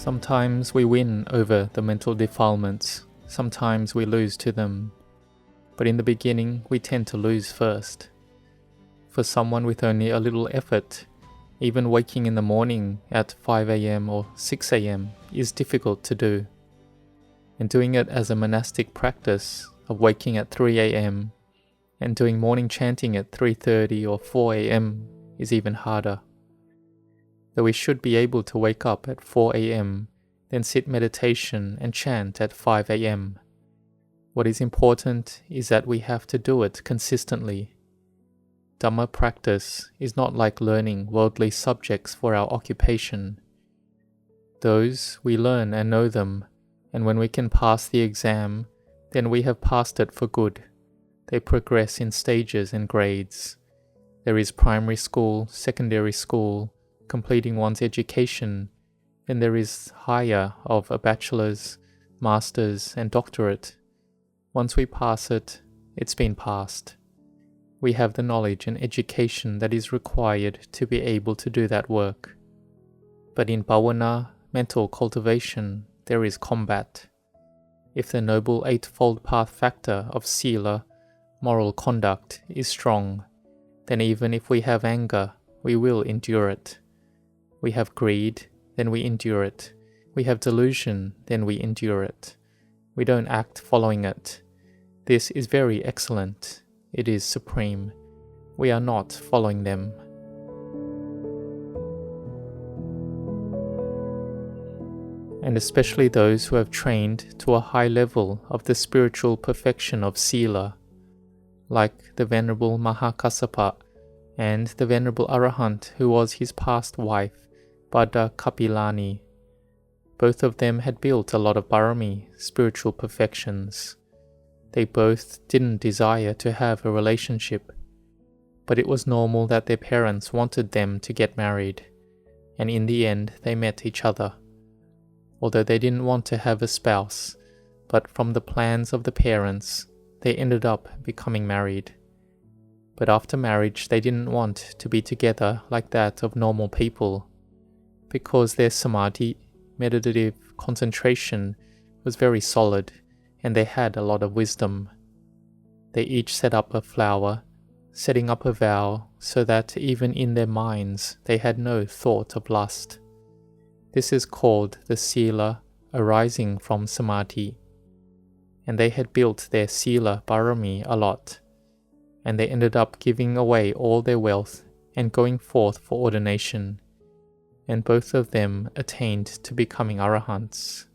Sometimes we win over the mental defilements, sometimes we lose to them. But in the beginning, we tend to lose first. For someone with only a little effort, even waking in the morning at 5 a.m. or 6 a.m. is difficult to do. And doing it as a monastic practice of waking at 3 a.m. and doing morning chanting at 3:30 or 4 a.m. is even harder. Though we should be able to wake up at 4 a.m., then sit meditation and chant at 5 a.m. What is important is that we have to do it consistently. Dhamma practice is not like learning worldly subjects for our occupation. Those we learn and know them, and when we can pass the exam, then we have passed it for good. They progress in stages and grades. There is primary school, secondary school, completing one's education, then there is higher of a bachelor's, master's and doctorate. Once we pass it, it's been passed. We have the knowledge and education that is required to be able to do that work. But in bhavana, mental cultivation, there is combat. If the noble eightfold path factor of sila, moral conduct, is strong, then even if we have anger, we will endure it. We have greed, then we endure it. We have delusion, then we endure it. We don't act following it. This is very excellent. It is supreme. We are not following them. And especially those who have trained to a high level of the spiritual perfection of sila, like the Venerable Mahakassapa and the Venerable Arahant who was his past wife, Bhadda Kapilani. Both of them had built a lot of barami, spiritual perfections. They both didn't desire to have a relationship, but it was normal that their parents wanted them to get married, and in the end they met each other. Although they didn't want to have a spouse, but from the plans of the parents, they ended up becoming married. But after marriage they didn't want to be together like that of normal people, because their samadhi, meditative concentration, was very solid, and they had a lot of wisdom. They each set up a flower, setting up a vow so that even in their minds they had no thought of lust. This is called the sila arising from samadhi. And they had built their sila barami a lot, and they ended up giving away all their wealth and going forth for ordination, and both of them attained to becoming arahants.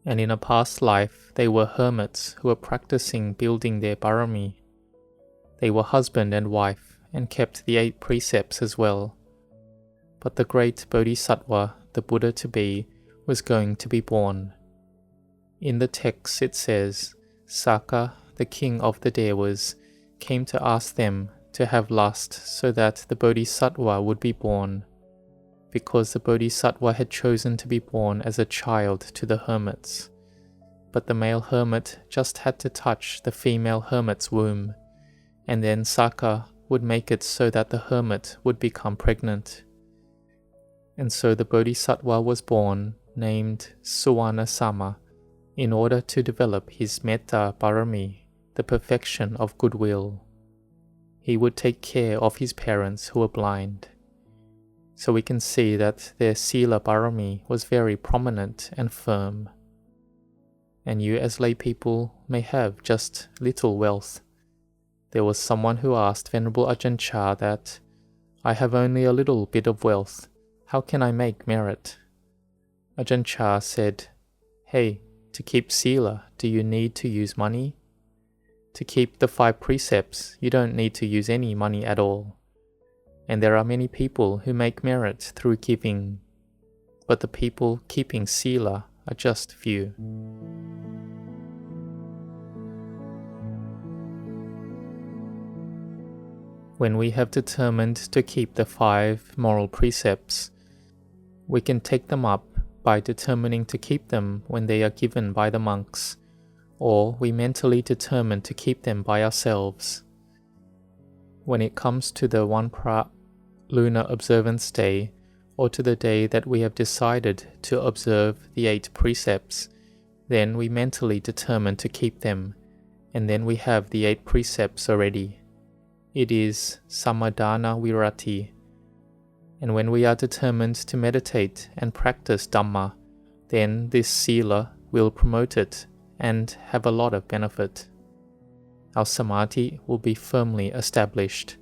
And in a past life they were hermits who were practicing building their barami. They were husband and wife and kept the 8 precepts as well. But the great Bodhisattva, the Buddha-to-be, was going to be born. In the text it says, Saka, the king of the Devas, came to ask them to have lust so that the Bodhisattva would be born, because the Bodhisattva had chosen to be born as a child to the hermits. But the male hermit just had to touch the female hermit's womb, and then Saka would make it so that the hermit would become pregnant. And so the Bodhisattva was born, named Suvarnasama, in order to develop his metta barami, the perfection of goodwill. He would take care of his parents who were blind. So we can see that their sila barami was very prominent and firm. And you as lay people may have just little wealth. There was someone who asked Venerable Ajahn Chah that, I have only a little bit of wealth, how can I make merit? Ajahn Chah said, Hey, to keep sila, do you need to use money? To keep the 5 precepts, you don't need to use any money at all. And there are many people who make merit through giving, but the people keeping sila are just few. When we have determined to keep the 5 moral precepts, we can take them up by determining to keep them when they are given by the monks, or we mentally determine to keep them by ourselves. When it comes to the Wat Marp lunar observance day, or to the day that we have decided to observe the 8 precepts, then we mentally determine to keep them, and then we have the 8 precepts already. It is samadhana virati. And when we are determined to meditate and practice Dhamma, then this sila will promote it and have a lot of benefit. Our samadhi will be firmly established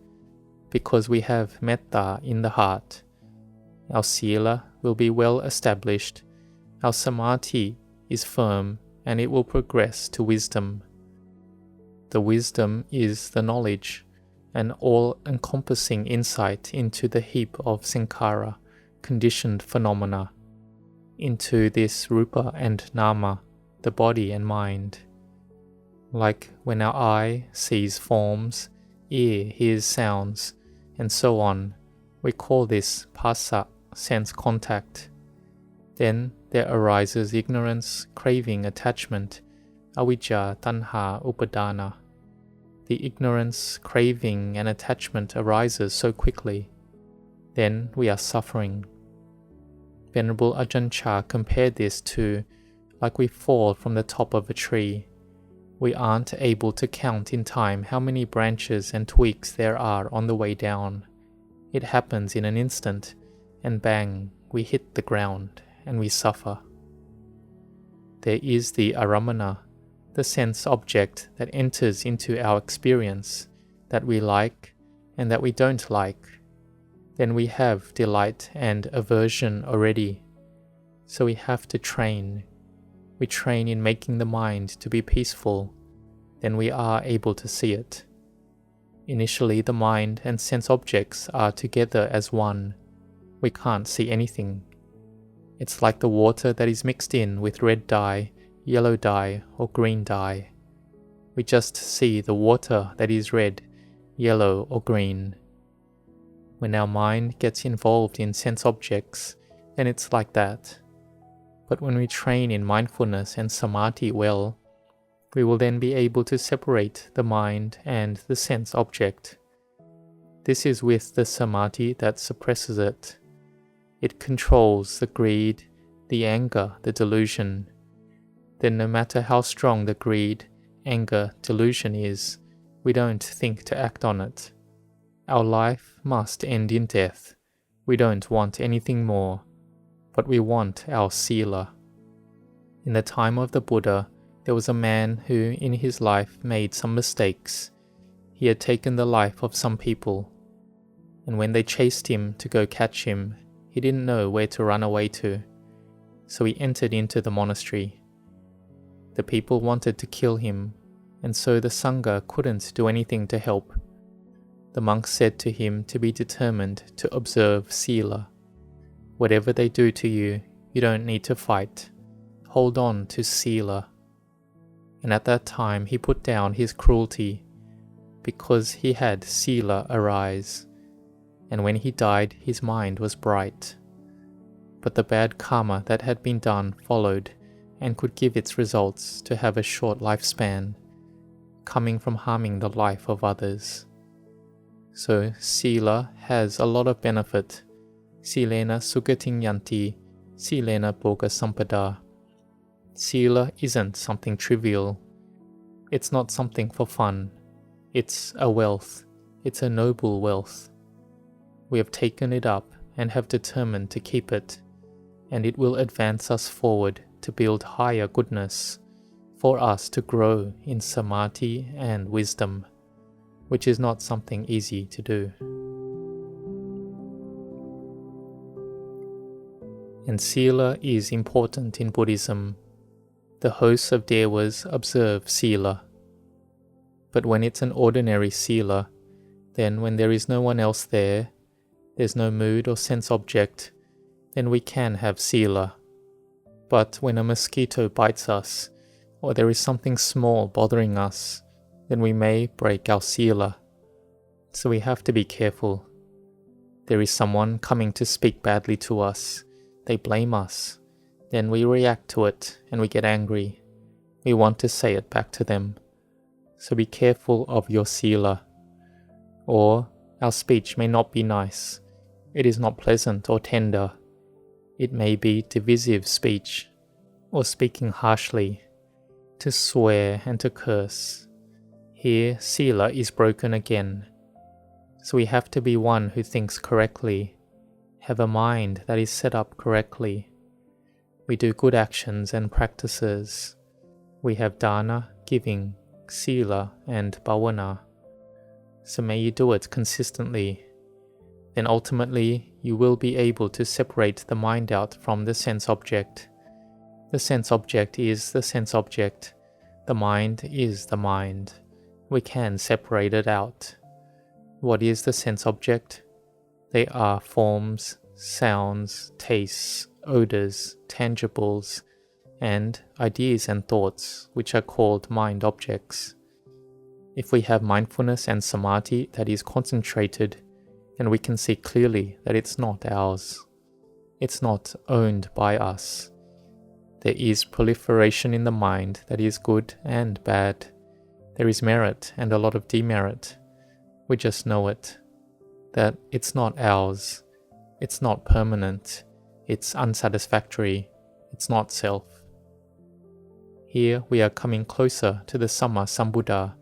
because we have metta in the heart. Our sila will be well established. Our samadhi is firm and it will progress to wisdom. The wisdom is the knowledge, an all-encompassing insight into the heap of sankhara, conditioned phenomena, into this rupa and nama, the body and mind. Like when our eye sees forms, ear hears sounds, and so on, we call this phassa, sense contact. Then there arises ignorance, craving, attachment, avijja, tanha, upadana. The ignorance, craving, and attachment arises so quickly. Then we are suffering. Venerable Ajahn Chah compared this to like we fall from the top of a tree. We aren't able to count in time how many branches and twigs there are on the way down. It happens in an instant, and bang, we hit the ground and we suffer. There is the aramana, the sense object that enters into our experience, that we like and that we don't like. Then we have delight and aversion already. So we have to train. We train in making the mind to be peaceful. Then we are able to see it. Initially, the mind and sense objects are together as one. We can't see anything. It's like the water that is mixed in with red dye, yellow dye, or green dye. We just see the water that is red, yellow, or green. When our mind gets involved in sense objects, then it's like that. But when we train in mindfulness and samadhi well, we will then be able to separate the mind and the sense object. This is with the samadhi that suppresses it. It controls the greed, the anger, the delusion. Then no matter how strong the greed, anger, delusion is, we don't think to act on it. Our life must end in death. We don't want anything more, but we want our sila. In the time of the Buddha, there was a man who in his life made some mistakes. He had taken the life of some people, and when they chased him to go catch him, he didn't know where to run away to, so he entered into the monastery. The people wanted to kill him, and so the Sangha couldn't do anything to help. The monks said to him to be determined to observe sila. Whatever they do to you, you don't need to fight. Hold on to sila. And at that time he put down his cruelty, because he had sila arise, and when he died his mind was bright. But the bad karma that had been done followed, and could give its results to have a short lifespan, coming from harming the life of others. So sila has a lot of benefit. Silena sugating yanti, silena bhoga sampada. Sila isn't something trivial. It's not something for fun. It's a wealth. It's a noble wealth. We have taken it up and have determined to keep it, and it will advance us forward to build higher goodness, for us to grow in samadhi and wisdom, which is not something easy to do. And sila is important in Buddhism. The hosts of devas observe sila. But when it's an ordinary sila, then when there is no one else there, there's no mood or sense object, then we can have sila. But when a mosquito bites us, or there is something small bothering us, then we may break our sila. So we have to be careful. There is someone coming to speak badly to us. They blame us. Then we react to it and we get angry. We want to say it back to them. So be careful of your sila. Or our speech may not be nice. It is not pleasant or tender. It may be divisive speech, or speaking harshly, to swear and to curse. Here, sila is broken again. So we have to be one who thinks correctly, have a mind that is set up correctly. We do good actions and practices. We have dana, giving, sila, and bhavana. So may you do it consistently. Then ultimately you will be able to separate the mind out from the sense object. The sense object is the sense object. The mind is the mind. We can separate it out. What is the sense object? They are forms, sounds, tastes, odors, tangibles, and ideas and thoughts, which are called mind objects. If we have mindfulness and samadhi that is concentrated, then we can see clearly that it's not ours. It's not owned by us. There is proliferation in the mind that is good and bad. There is merit and a lot of demerit. We just know it. That it's not ours. It's not permanent. It's unsatisfactory. It's not self. Here we are coming closer to the Samma Sambuddha,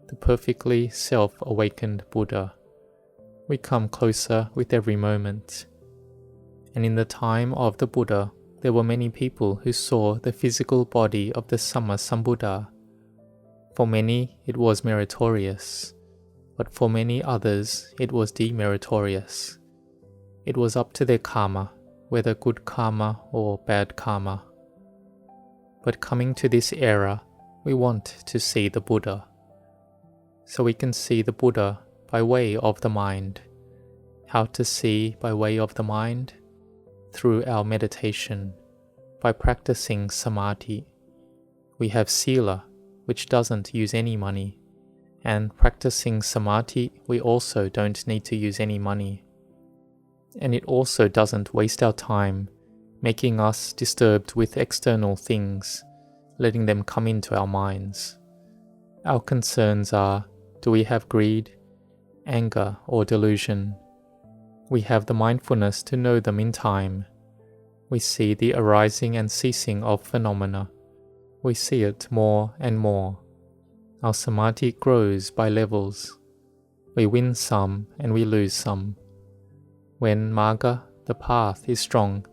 the perfectly self-awakened Buddha. We come closer with every moment. And in the time of the Buddha, there were many people who saw the physical body of the Samma Sambuddha. For many, it was meritorious, but for many others, it was demeritorious. It was up to their karma, whether good karma or bad karma. But coming to this era, we want to see the Buddha. So we can see the Buddha by way of the mind. How to see by way of the mind? Through our meditation, by practicing samadhi. We have sila, which doesn't use any money, and practicing samadhi, we also don't need to use any money. And it also doesn't waste our time, making us disturbed with external things, letting them come into our minds. Our concerns are, do we have greed, anger, or delusion? We have the mindfulness to know them in time. We see the arising and ceasing of phenomena. We see it more and more. Our samadhi grows by levels. We win some and we lose some. When marga, the path, is strong,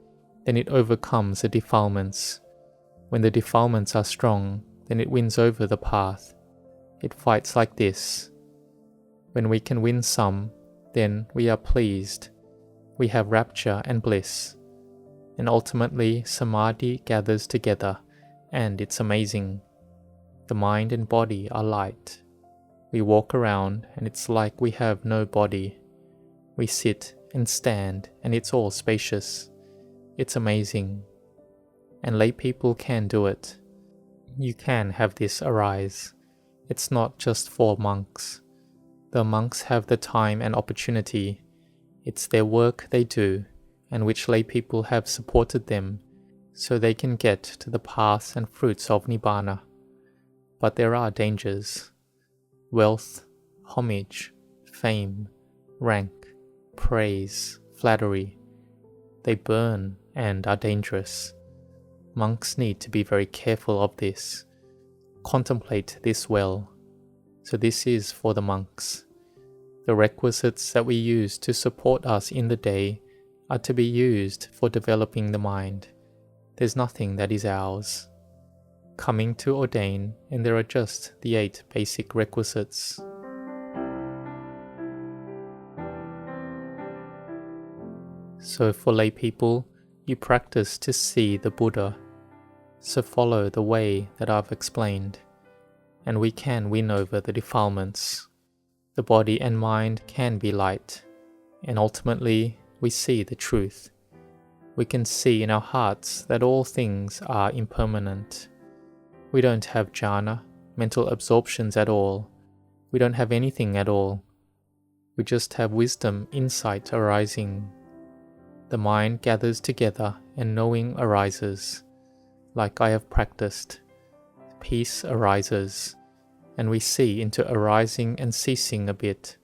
then it overcomes the defilements. When the defilements are strong, then it wins over the path. It fights like this. When we can win some, then we are pleased. We have rapture and bliss. And ultimately, samadhi gathers together, and it's amazing. The mind and body are light. We walk around, and it's like we have no body. We sit and stand, and it's all spacious. It's amazing. And lay people can do it. You can have this arise. It's not just for monks. The monks have the time and opportunity. It's their work they do, and which lay people have supported them, so they can get to the paths and fruits of Nibbana. But there are dangers. Wealth, homage, fame, rank, praise, flattery. They burn and are dangerous. Monks need to be very careful of this. Contemplate this well. So this is for the monks. The requisites that we use to support us in the day are to be used for developing the mind. There's nothing that is ours. Coming to ordain, and there are just the 8 basic requisites. So for lay people, you practice to see the Buddha. So follow the way that I've explained, and we can win over the defilements. The body and mind can be light, and ultimately we see the truth. We can see in our hearts that all things are impermanent. We don't have jhana, mental absorptions at all. We don't have anything at all. We just have wisdom, insight arising. The mind gathers together and knowing arises. Like I have practiced, peace arises, and we see into arising and ceasing a bit.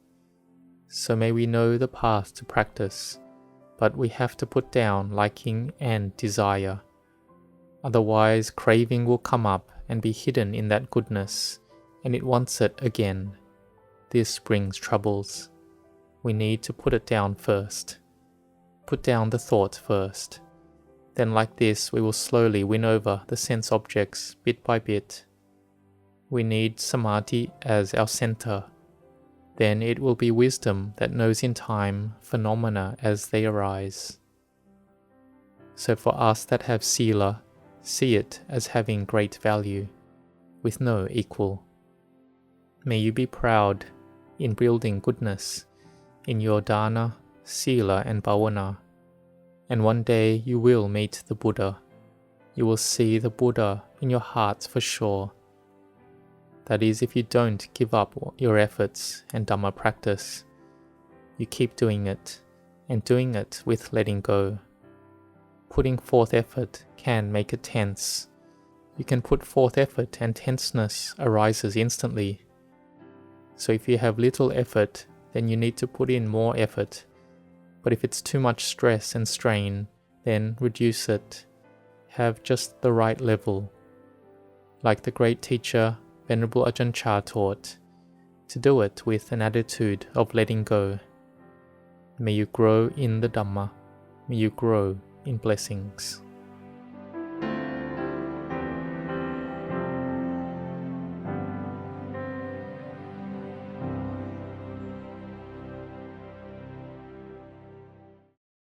So may we know the path to practice. but we have to put down liking and desire. Otherwise, craving will come up and be hidden in that goodness, and it wants it again. This brings troubles. We need to put it down first. Put down the thought first. Then like this, we will slowly win over the sense objects bit by bit. We need samadhi as our center. Then it will be wisdom that knows in time phenomena as they arise. So for us that have sila, see it as having great value, with no equal. May you be proud in building goodness in your dana, sila and bhavana, and one day you will meet the Buddha. You will see the Buddha in your hearts for sure. That is, if you don't give up your efforts and Dhamma practice, you keep doing it, and doing it with letting go. Putting forth effort can make it tense. You can put forth effort and tenseness arises instantly. So if you have little effort, then you need to put in more effort. But if it's too much stress and strain, then reduce it. Have just the right level. Like the great teacher Venerable Ajahn Chah taught, to do it with an attitude of letting go. May you grow in the Dhamma. May you grow in blessings.